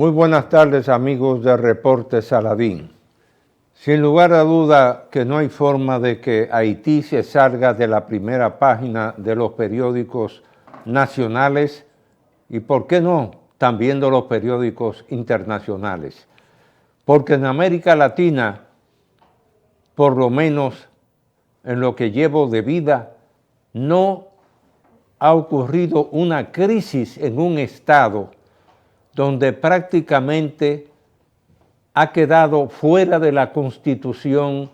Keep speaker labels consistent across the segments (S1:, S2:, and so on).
S1: Muy buenas tardes, amigos de Reporte Saladín. Sin lugar a duda que no hay forma de que Haití se salga de la primera página de los periódicos nacionales y, ¿por qué no?, también de los periódicos internacionales. Porque en América Latina, por lo menos en lo que llevo de vida, no ha ocurrido una crisis en un estado donde prácticamente ha quedado fuera de la Constitución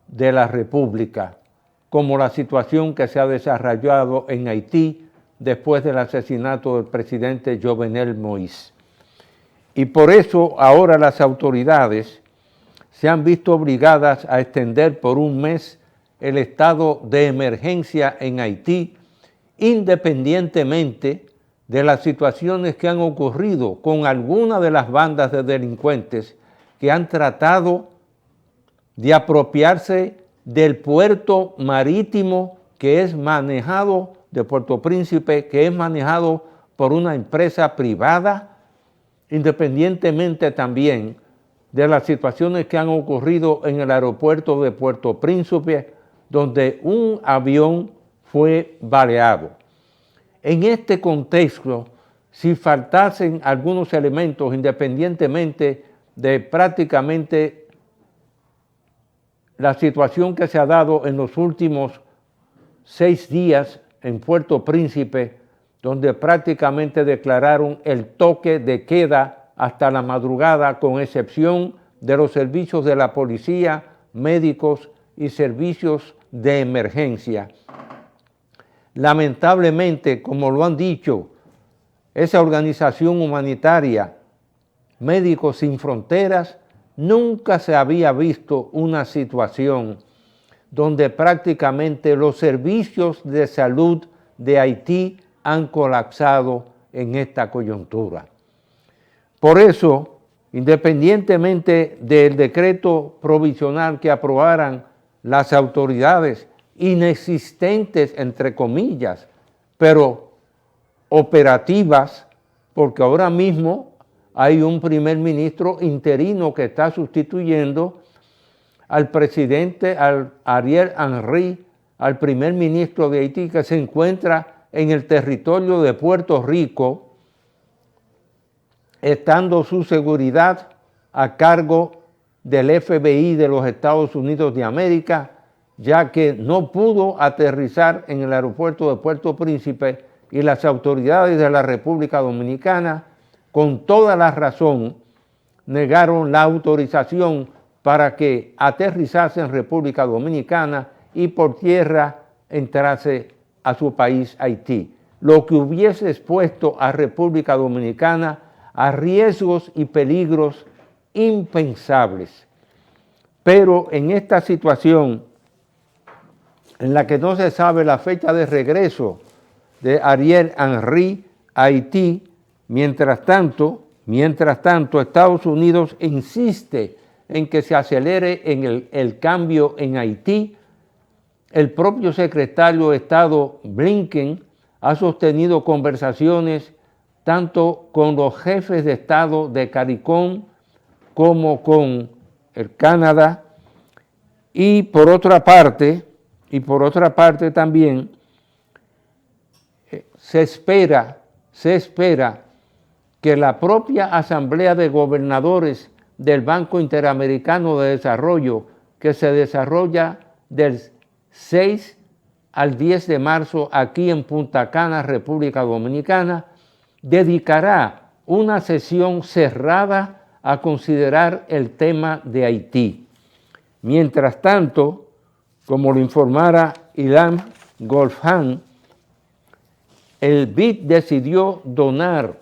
S1: de la República, como la situación que se ha desarrollado en Haití después del asesinato del presidente Jovenel Moïse. Y por eso ahora las autoridades se han visto obligadas a extender por un mes el estado de emergencia en Haití, independientemente de las situaciones que han ocurrido con algunas de las bandas de delincuentes que han tratado de apropiarse del puerto marítimo que es manejado, de Puerto Príncipe, que es manejado por una empresa privada, independientemente también de las situaciones que han ocurrido en el aeropuerto de Puerto Príncipe, donde un avión fue baleado. En este contexto, si faltasen algunos elementos, independientemente de prácticamente la situación que se ha dado en los últimos 6 días en Puerto Príncipe, donde prácticamente declararon el toque de queda hasta la madrugada, con excepción de los servicios de la policía, médicos y servicios de emergencia. Lamentablemente, como lo han dicho, esa organización humanitaria, Médicos Sin Fronteras, nunca se había visto una situación donde prácticamente los servicios de salud de Haití han colapsado en esta coyuntura. Por eso, independientemente del decreto provisional que aprobaran las autoridades, inexistentes entre comillas, pero operativas, porque ahora mismo hay un primer ministro interino que está sustituyendo al presidente, al Ariel Henry, al primer ministro de Haití, que se encuentra en el territorio de Puerto Rico, estando su seguridad a cargo del FBI de los Estados Unidos de América, ya que no pudo aterrizar en el aeropuerto de Puerto Príncipe y las autoridades de la República Dominicana, con toda la razón, negaron la autorización para que aterrizase en República Dominicana y por tierra entrase a su país Haití, lo que hubiese expuesto a República Dominicana a riesgos y peligros impensables. Pero en esta situación en la que no se sabe la fecha de regreso de Ariel Henry a Haití, mientras tanto, Estados Unidos insiste en que se acelere en el cambio en Haití. El propio secretario de Estado Blinken ha sostenido conversaciones tanto con los jefes de Estado de CARICOM como con el Canadá, y por otra parte también se espera que la propia Asamblea de Gobernadores del Banco Interamericano de Desarrollo, que se desarrolla del 6 al 10 de marzo aquí en Punta Cana, República Dominicana, dedicará una sesión cerrada a considerar el tema de Haití. Mientras tanto, como lo informara Ilan Goldfan, el BID decidió donar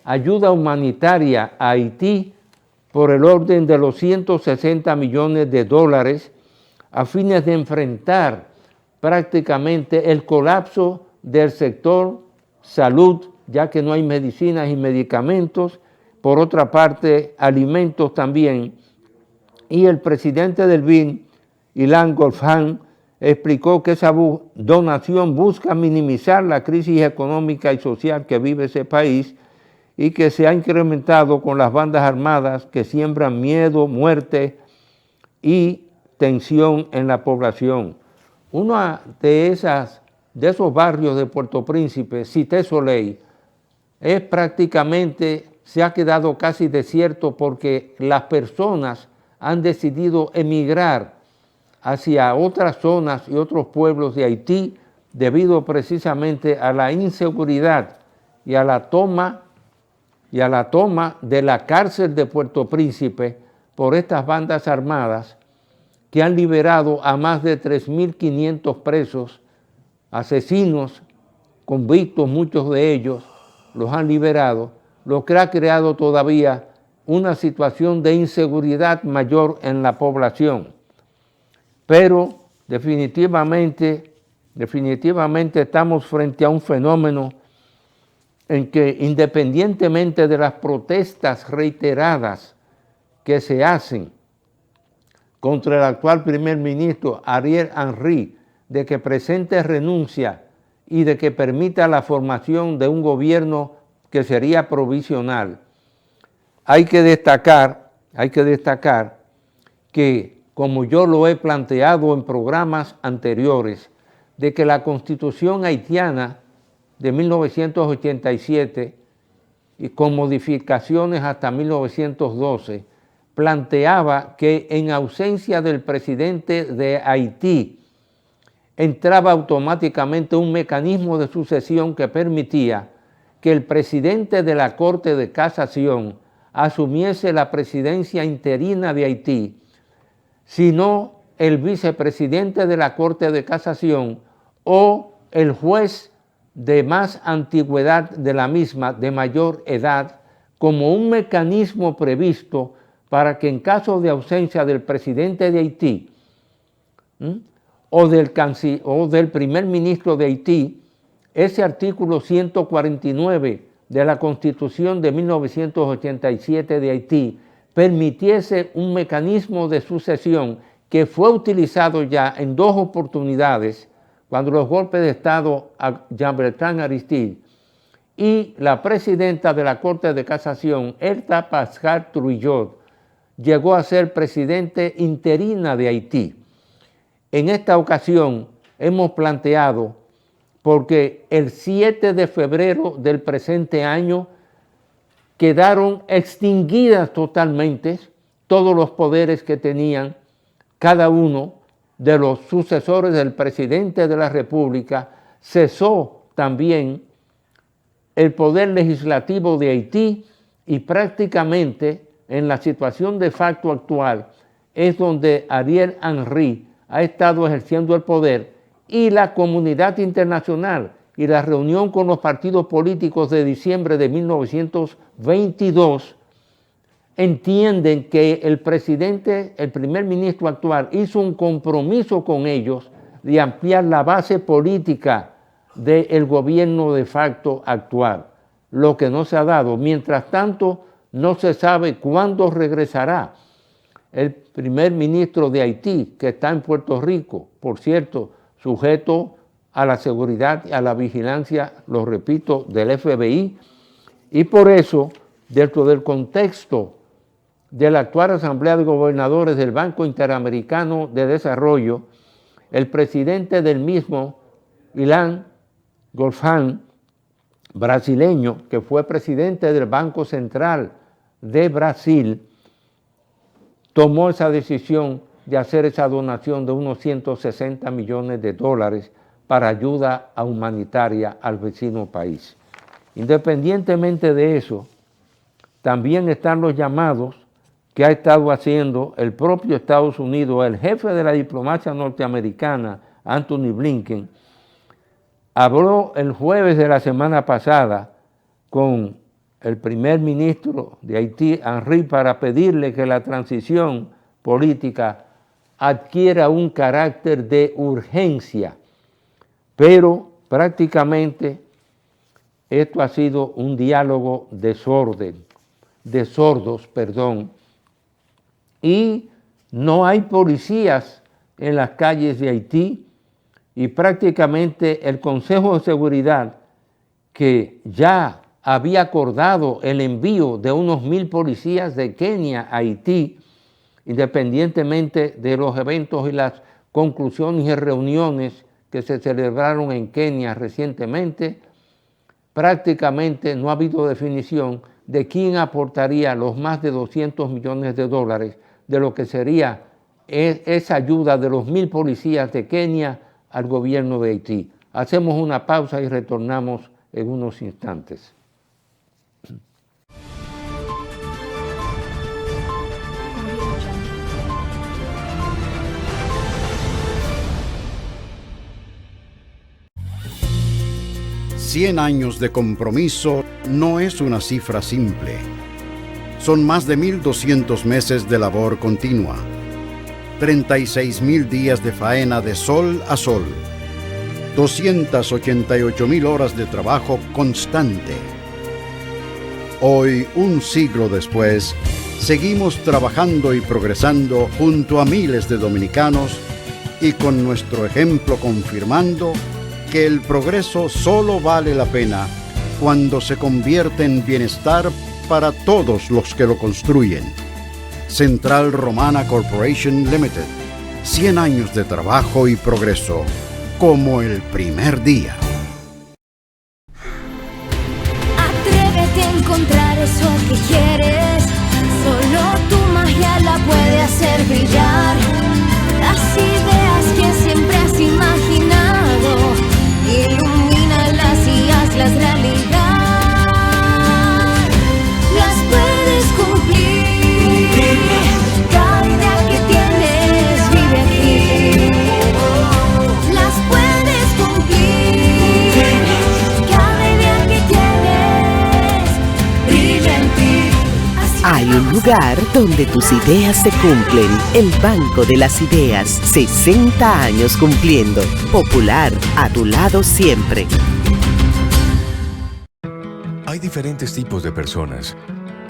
S1: ayuda humanitaria a Haití por el orden de los 160 millones de dólares a fines de enfrentar prácticamente el colapso del sector salud, ya que no hay medicinas y medicamentos, por otra parte alimentos también. Y el presidente del BID, Ilan Goldfan, explicó que esa donación busca minimizar la crisis económica y social que vive ese país y que se ha incrementado con las bandas armadas que siembran miedo, muerte y tensión en la población. Uno de esos barrios de Puerto Príncipe, Cité Soleil, se ha quedado casi desierto porque las personas han decidido emigrar hacia otras zonas y otros pueblos de Haití debido precisamente a la inseguridad y a la toma de la cárcel de Puerto Príncipe por estas bandas armadas que han liberado a más de 3.500 presos, asesinos, convictos, muchos de ellos los han liberado, lo que ha creado todavía una situación de inseguridad mayor en la población. Pero definitivamente estamos frente a un fenómeno en que, independientemente de las protestas reiteradas que se hacen contra el actual primer ministro Ariel Henry, de que presente renuncia y de que permita la formación de un gobierno que sería provisional, hay que destacar que, como yo lo he planteado en programas anteriores, de que la Constitución haitiana de 1987 y con modificaciones hasta 1912 planteaba que en ausencia del presidente de Haití entraba automáticamente un mecanismo de sucesión que permitía que el presidente de la Corte de Casación asumiese la presidencia interina de Haití, sino el vicepresidente de la Corte de Casación o el juez de más antigüedad de la misma, de mayor edad, como un mecanismo previsto para que en caso de ausencia del presidente de Haití o del primer ministro de Haití, ese artículo 149 de la Constitución de 1987 de Haití permitiese un mecanismo de sucesión que fue utilizado ya en 2 oportunidades, cuando los golpes de Estado a Jean-Bertrand Aristide y la presidenta de la Corte de Casación, Elta Pascal Trujillo, llegó a ser presidente interina de Haití. En esta ocasión hemos planteado, porque el 7 de febrero del presente año quedaron extinguidas totalmente todos los poderes que tenían cada uno de los sucesores del presidente de la República, cesó también el poder legislativo de Haití y prácticamente en la situación de facto actual es donde Ariel Henry ha estado ejerciendo el poder y la comunidad internacional y la reunión con los partidos políticos de diciembre de 1922 entienden que el primer ministro actual hizo un compromiso con ellos de ampliar la base política del gobierno de facto actual, lo que no se ha dado. Mientras tanto, no se sabe cuándo regresará el primer ministro de Haití, que está en Puerto Rico, por cierto, sujeto a la seguridad y a la vigilancia, lo repito, del FBI, y por eso, dentro del contexto de la actual Asamblea de Gobernadores del Banco Interamericano de Desarrollo, el presidente del mismo, Ilan Golfan, brasileño, que fue presidente del Banco Central de Brasil, tomó esa decisión de hacer esa donación de unos 160 millones de dólares para ayuda humanitaria al vecino país. Independientemente de eso, también están los llamados que ha estado haciendo el propio Estados Unidos, el jefe de la diplomacia norteamericana, Anthony Blinken, habló el jueves de la semana pasada con el primer ministro de Haití, Henry, para pedirle que la transición política adquiera un carácter de urgencia, pero prácticamente esto ha sido un diálogo de sordos, y no hay policías en las calles de Haití y prácticamente el Consejo de Seguridad, que ya había acordado el envío de unos 1,000 policías de Kenia a Haití, independientemente de los eventos y las conclusiones y reuniones que se celebraron en Kenia recientemente. Prácticamente no ha habido definición de quién aportaría los más de $200 millones de lo que sería esa ayuda de los 1,000 policías de Kenia al gobierno de Haití. Hacemos una pausa y retornamos en unos instantes.
S2: «100 años de compromiso» no es una cifra simple. Son más de 1,200 meses de labor continua, 36,000 días de faena de sol a sol, 288,000 horas de trabajo constante. Hoy, un siglo después, seguimos trabajando y progresando junto a miles de dominicanos y con nuestro ejemplo confirmando que el progreso solo vale la pena cuando se convierte en bienestar para todos los que lo construyen. Central Romana Corporation Limited. 100 años de trabajo y progreso, como el primer día.
S3: Atrévete a encontrar eso que quieres. Solo tu magia la puede hacer brillar. Las ideas que siempre has imaginado, ilumínalas y hazlas realidad. Las puedes cumplir. Cada idea que tienes vive aquí. Las puedes cumplir. Cada idea que tienes brilla en ti.
S4: Hay un lugar donde tus ideas se cumplen. El Banco de las Ideas, 60 años cumpliendo. Popular, a tu lado siempre.
S5: Hay diferentes tipos de personas.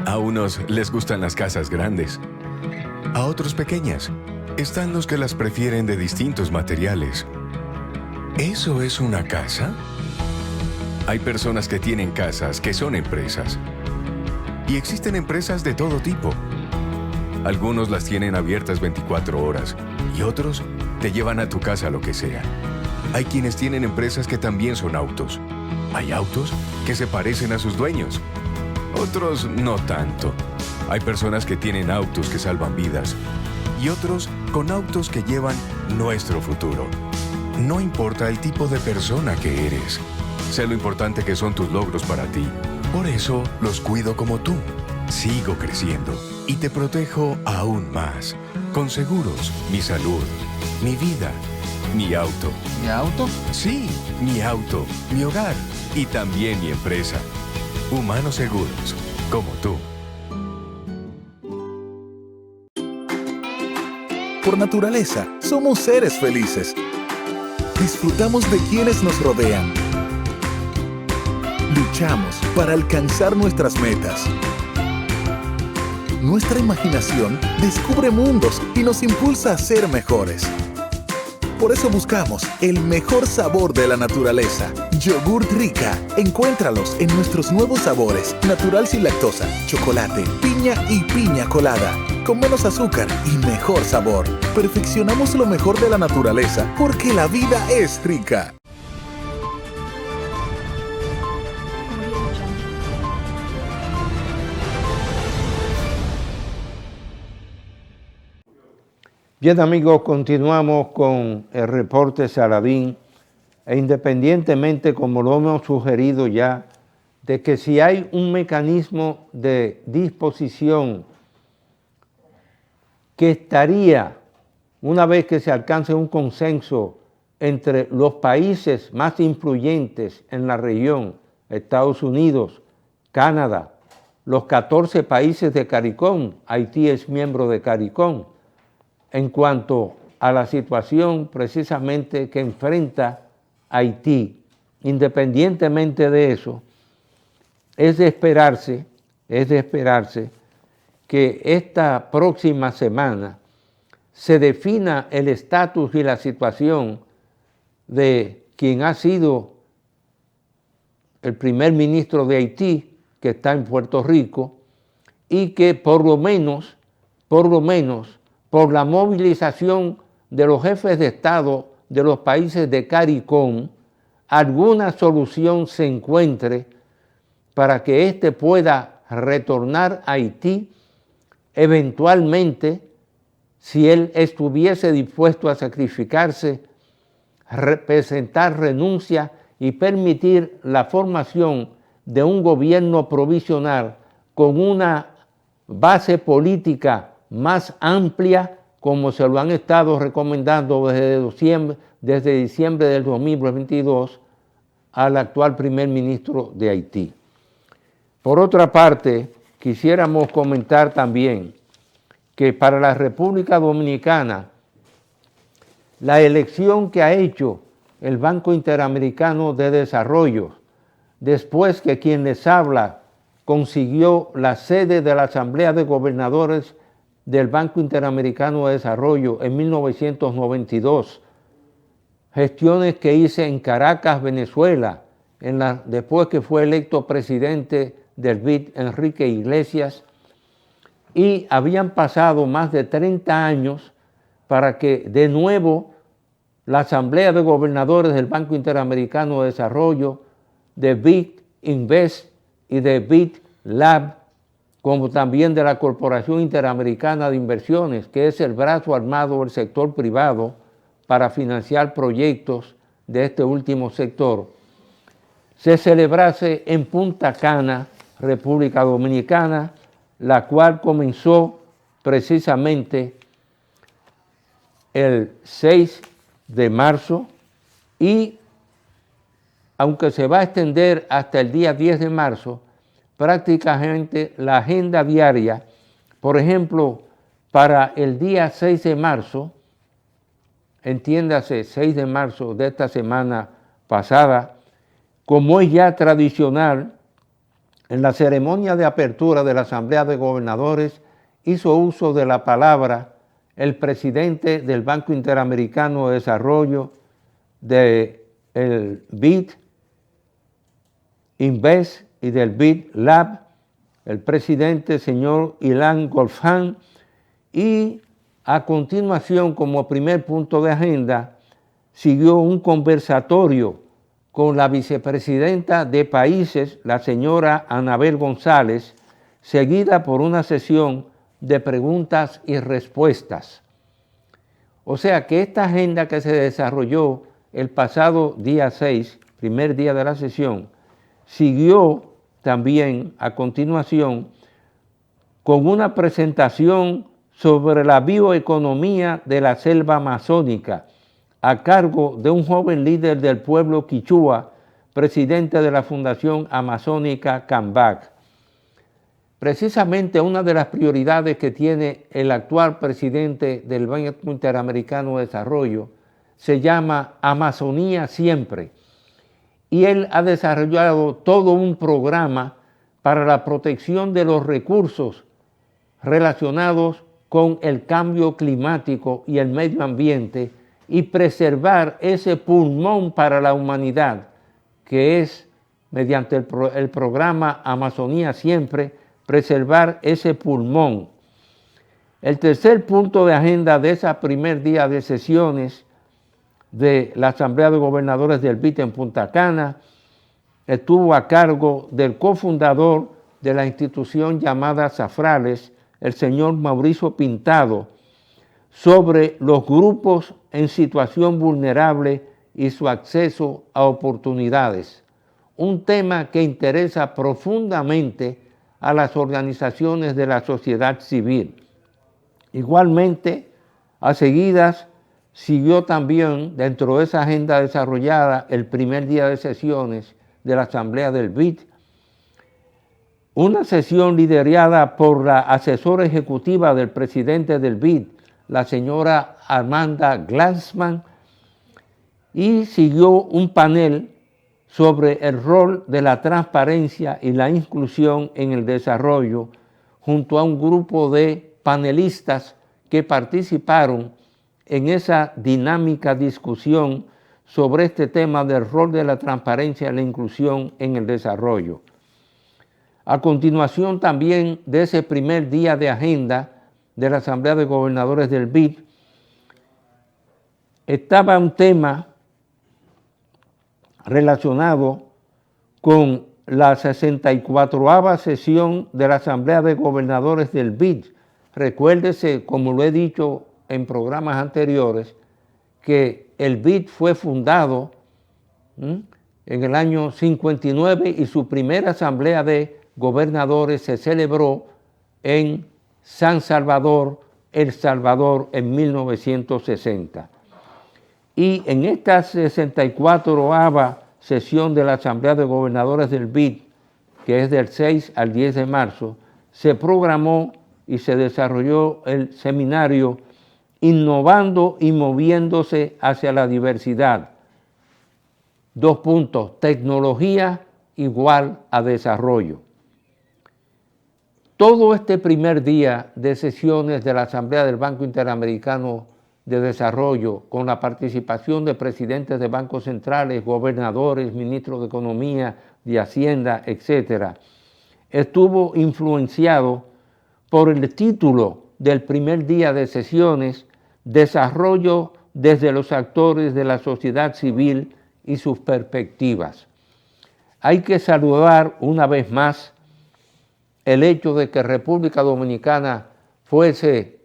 S5: A unos les gustan las casas grandes, a otros pequeñas. Están los que las prefieren de distintos materiales. ¿Eso es una casa? Hay personas que tienen casas que son empresas. Y existen empresas de todo tipo. Algunos las tienen abiertas 24 horas y otros te llevan a tu casa lo que sea. Hay quienes tienen empresas que también son autos. Hay autos que se parecen a sus dueños. Otros no tanto. Hay personas que tienen autos que salvan vidas y otros con autos que llevan nuestro futuro. No importa el tipo de persona que eres. Sé lo importante que son tus logros para ti. Por eso los cuido como tú. Sigo creciendo y te protejo aún más. Con seguros, mi salud, mi vida, mi auto.
S6: ¿Mi auto?
S5: Sí, mi auto, mi hogar y también mi empresa. Humanos Seguros, como tú.
S6: Por naturaleza, somos seres felices. Disfrutamos de quienes nos rodean. Luchamos para alcanzar nuestras metas. Nuestra imaginación descubre mundos y nos impulsa a ser mejores. Por eso buscamos el mejor sabor de la naturaleza. Yogurt Rica. Encuéntralos en nuestros nuevos sabores. Natural sin lactosa, chocolate, piña y piña colada. Con menos azúcar y mejor sabor. Perfeccionamos lo mejor de la naturaleza porque la vida es rica.
S1: Bien, amigos, continuamos con el reporte Saladín e independientemente, como lo hemos sugerido ya, de que si hay un mecanismo de disposición que estaría, una vez que se alcance un consenso entre los países más influyentes en la región, Estados Unidos, Canadá, los 14 países de CARICOM, Haití es miembro de CARICOM, en cuanto a la situación precisamente que enfrenta Haití. Independientemente de eso, es de esperarse que esta próxima semana se defina el estatus y la situación de quien ha sido el primer ministro de Haití, que está en Puerto Rico, y que por lo menos, por la movilización de los jefes de Estado de los países de CARICOM, alguna solución se encuentre para que éste pueda retornar a Haití eventualmente, si él estuviese dispuesto a sacrificarse, presentar renuncia y permitir la formación de un gobierno provisional con una base política más amplia, como se lo han estado recomendando desde diciembre del 2022 al actual primer ministro de Haití. Por otra parte, quisiéramos comentar también que para la República Dominicana, la elección que ha hecho el Banco Interamericano de Desarrollo, después que quien les habla consiguió la sede de la Asamblea de Gobernadores del Banco Interamericano de Desarrollo en 1992, gestiones que hice en Caracas, Venezuela, después que fue electo presidente del BID, Enrique Iglesias, y habían pasado más de 30 años para que de nuevo la Asamblea de Gobernadores del Banco Interamericano de Desarrollo, de BID Invest y de BID Lab, como también de la Corporación Interamericana de Inversiones, que es el brazo armado del sector privado para financiar proyectos de este último sector, se celebrase en Punta Cana, República Dominicana, la cual comenzó precisamente el 6 de marzo y, aunque se va a extender hasta el día 10 de marzo, prácticamente la agenda diaria, por ejemplo, para el día 6 de marzo, entiéndase 6 de marzo de esta semana pasada, como es ya tradicional, en la ceremonia de apertura de la Asamblea de Gobernadores hizo uso de la palabra el presidente del Banco Interamericano de Desarrollo, del BID Invest y del BID Lab, el presidente señor Ilan Golfan, y a continuación, como primer punto de agenda, siguió un conversatorio con la vicepresidenta de Países, la señora Anabel González, seguida por una sesión de preguntas y respuestas. O sea que esta agenda que se desarrolló el pasado día 6, primer día de la sesión, siguió también a continuación con una presentación sobre la bioeconomía de la selva amazónica, a cargo de un joven líder del pueblo quichua, presidente de la Fundación Amazónica CAMBAC. Precisamente una de las prioridades que tiene el actual presidente del Banco Interamericano de Desarrollo se llama Amazonía Siempre, y él ha desarrollado todo un programa para la protección de los recursos relacionados con el cambio climático y el medio ambiente, y preservar ese pulmón para la humanidad, que es, mediante el programa Amazonía Siempre, preservar ese pulmón. El tercer punto de agenda de ese primer día de sesiones de la Asamblea de Gobernadores del BID en Punta Cana estuvo a cargo del cofundador de la institución llamada Zafrales, el señor Mauricio Pintado, sobre los grupos en situación vulnerable y su acceso a oportunidades, un tema que interesa profundamente a las organizaciones de la sociedad civil. Igualmente, a seguidas, siguió también dentro de esa agenda desarrollada el primer día de sesiones de la Asamblea del BID, una sesión liderada por la asesora ejecutiva del presidente del BID, la señora Amanda Glassman, y siguió un panel sobre el rol de la transparencia y la inclusión en el desarrollo, junto a un grupo de panelistas que participaron en esa dinámica discusión sobre este tema del rol de la transparencia y la inclusión en el desarrollo. A continuación también de ese primer día de agenda de la Asamblea de Gobernadores del BID, estaba un tema relacionado con la 64ª sesión de la Asamblea de Gobernadores del BID. Recuérdese, como lo he dicho en programas anteriores, que el BID fue fundado en el año 59 y su primera Asamblea de Gobernadores se celebró en San Salvador, El Salvador, en 1960. Y en esta 64ª sesión de la Asamblea de Gobernadores del BID, que es del 6 al 10 de marzo, se programó y se desarrolló el seminario Innovando y moviéndose hacia la diversidad. 2 puntos, tecnología igual a desarrollo. Todo este primer día de sesiones de la Asamblea del Banco Interamericano de Desarrollo, con la participación de presidentes de bancos centrales, gobernadores, ministros de Economía, de Hacienda, etc., estuvo influenciado por el título del primer día de sesiones, Desarrollo desde los actores de la sociedad civil y sus perspectivas. Hay que saludar una vez más el hecho de que República Dominicana fuese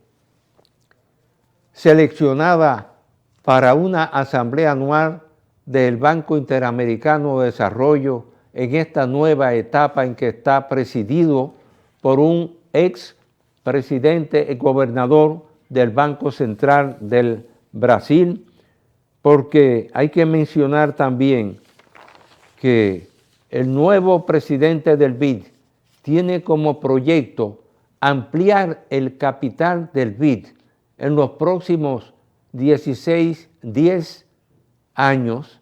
S1: seleccionada para una asamblea anual del Banco Interamericano de Desarrollo en esta nueva etapa en que está presidido por un ex presidente y gobernador del Banco Central del Brasil, porque hay que mencionar también que el nuevo presidente del BID tiene como proyecto ampliar el capital del BID en los próximos 10 años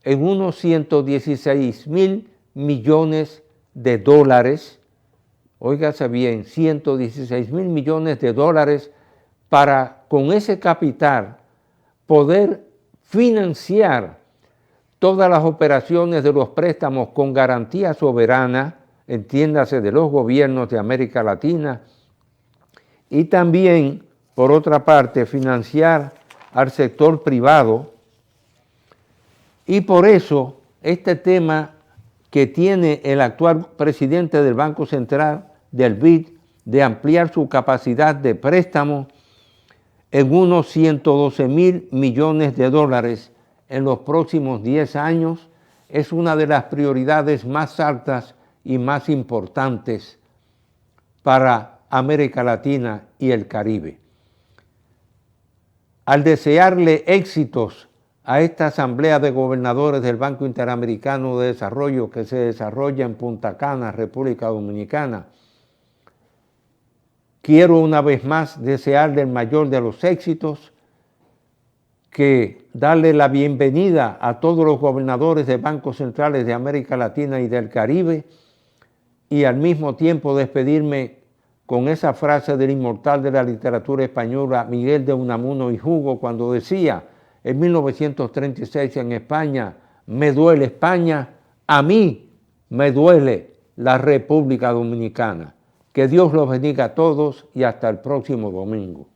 S1: en unos 116,000 millones de dólares, óigase bien, 116,000 millones de dólares para con ese capital poder financiar todas las operaciones de los préstamos con garantía soberana, entiéndase de los gobiernos de América Latina, y también, por otra parte, financiar al sector privado. Y por eso, este tema que tiene el actual presidente del Banco Central del BID de ampliar su capacidad de préstamo en unos 112,000 millones de dólares en los próximos 10 años, es una de las prioridades más altas y más importantes para América Latina y el Caribe. Al desearle éxitos a esta Asamblea de Gobernadores del Banco Interamericano de Desarrollo que se desarrolla en Punta Cana, República Dominicana, quiero una vez más desearle el mayor de los éxitos, que darle la bienvenida a todos los gobernadores de bancos centrales de América Latina y del Caribe, y al mismo tiempo despedirme con esa frase del inmortal de la literatura española, Miguel de Unamuno y Hugo, cuando decía en 1936 en España: me duele España, a mí me duele la República Dominicana. Que Dios los bendiga a todos y hasta el próximo domingo.